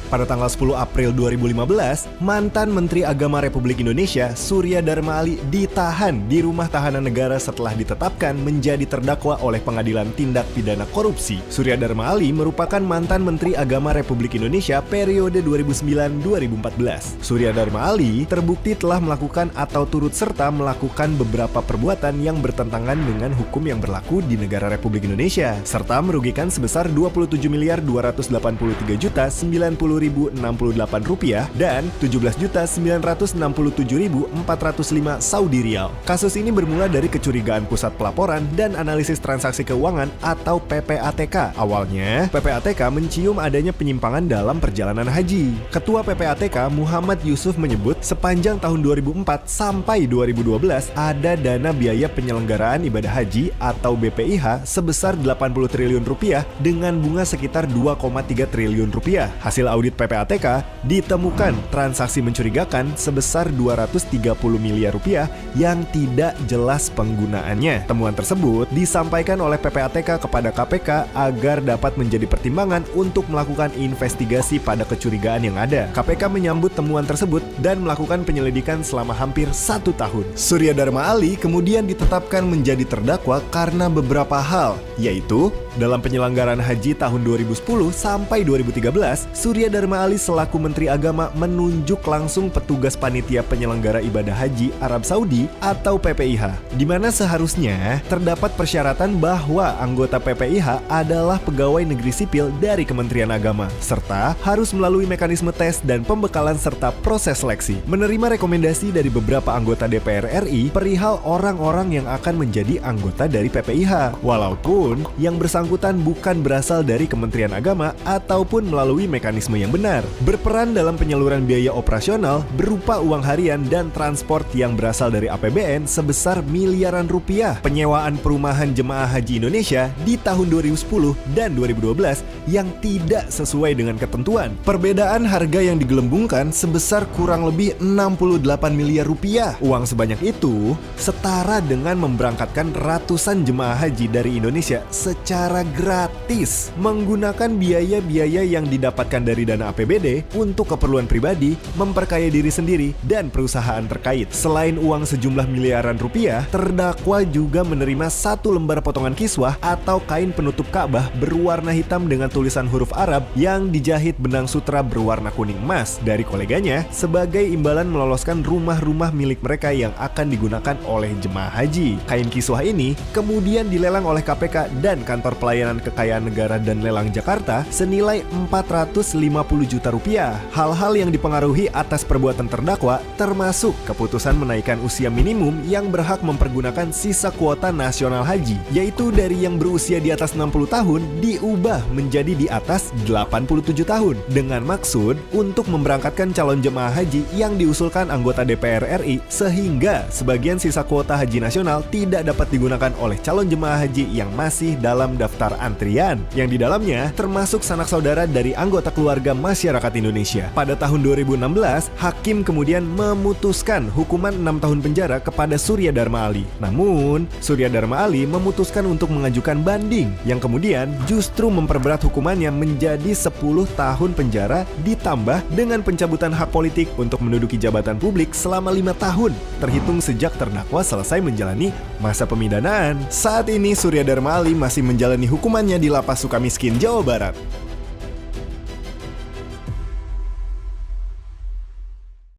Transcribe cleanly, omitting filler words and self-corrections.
Pada tanggal 10 April 2015, mantan Menteri Agama Republik Indonesia, Surya Dharma Ali, ditahan di rumah tahanan negara setelah ditetapkan menjadi terdakwa oleh Pengadilan Tindak Pidana Korupsi. Surya Dharma Ali merupakan mantan Menteri Agama Republik Indonesia periode 2009-2014. Surya Dharma Ali terbukti telah melakukan atau turut serta melakukan beberapa perbuatan yang bertentangan dengan hukum yang berlaku di negara Republik Indonesia, serta merugikan sebesar Rp27.283.090.068 dan Rp17.967.405 Saudi Riyal. Kasus ini bermula dari kecurigaan Pusat Pelaporan dan Analisis Transaksi Keuangan atau PPATK. Awalnya, PPATK mencium adanya penyimpangan dalam perjalanan haji. Ketua PPATK Muhammad Yusuf menyebut sepanjang tahun 2004 sampai 2012 ada dana biaya penyelenggaraan ibadah haji atau BPIH sebesar Rp80 triliun dengan bunga sekitar Rp2,3 triliun. Hasil audit PPATK ditemukan transaksi mencurigakan sebesar Rp230 miliar yang tidak jelas penggunaannya. Temuan tersebut disampaikan oleh PPATK kepada KPK agar dapat menjadi pertimbangan untuk melakukan investigasi pada kecurigaan yang ada. KPK menyambut temuan tersebut dan melakukan penyelidikan selama hampir 1 tahun. Surya Dharma Ali kemudian ditetapkan menjadi terdakwa karena beberapa hal, yaitu dalam penyelenggaraan haji tahun 2010 sampai 2013, Surya Dharma Ali selaku Menteri Agama menunjuk langsung petugas panitia penyelenggara ibadah haji Arab Saudi atau PPIH, di mana seharusnya terdapat persyaratan bahwa anggota PPIH adalah pegawai negeri sipil dari Kementerian Agama, serta harus melalui mekanisme tes dan pembekalan serta proses seleksi. Menerima rekomendasi dari beberapa anggota DPR RI perihal orang-orang yang akan menjadi anggota dari PPIH, walaupun yang bersangkutan bukan berasal dari Kementerian Agama ataupun melalui mekanisme yang benar. Berperan dalam penyaluran biaya operasional berupa uang harian dan transport yang berasal dari APBN sebesar miliaran rupiah. Penyewaan perumahan jemaah haji Indonesia di tahun 2010 dan 2012 yang tidak sesuai dengan ketentuan. Perbedaan harga yang digelembungkan sebesar kurang lebih 68 miliar rupiah. Uang sebanyak itu setara dengan memberangkatkan ratusan jemaah haji dari Indonesia secara gratis menggunakan biaya-biaya yang didapatkan dari dana APBD untuk keperluan pribadi, memperkaya diri sendiri, dan perusahaan terkait. Selain uang sejumlah miliaran rupiah, terdakwa juga menerima 1 lembar potongan kiswah atau kain penutup Ka'bah berwarna hitam dengan tulisan huruf Arab yang dijahit benang sutra berwarna kuning emas dari koleganya sebagai imbalan meloloskan rumah-rumah milik mereka yang akan digunakan oleh jemaah haji. Kain kiswah ini kemudian dilelang oleh KPK dan Kantor Pelayanan Kekayaan Negara dan Lelang Jakarta senilai Rp450 juta. Hal-hal yang dipengaruhi atas perbuatan terdakwa termasuk keputusan menaikkan usia minimum yang berhak mempergunakan sisa kuota nasional haji, yaitu dari yang berusia di atas 60 tahun diubah menjadi di atas 87 tahun dengan maksud untuk memberangkatkan calon jemaah haji yang diusulkan anggota DPR RI sehingga sebagian sisa kuota haji nasional tidak dapat digunakan oleh calon jemaah haji yang masih dalam daftar antrian, yang di dalamnya termasuk sanak saudara dari anggota keluarga masyarakat Indonesia. Pada tahun 2016, hakim kemudian memutuskan hukuman 6 tahun penjara kepada Surya Dharma Ali. Namun, Surya Dharma Ali memutuskan untuk mengajukan banding yang kemudian justru memperberat hukumannya menjadi 10 tahun penjara ditambah dengan pencabutan hak politik untuk menduduki jabatan publik selama 5 tahun terhitung sejak terdakwa selesai menjalani masa pemidanaan. Saat ini Surya Dharma Ali masih menjalani hukumannya di Lapas Sukamiskin, Jawa Barat.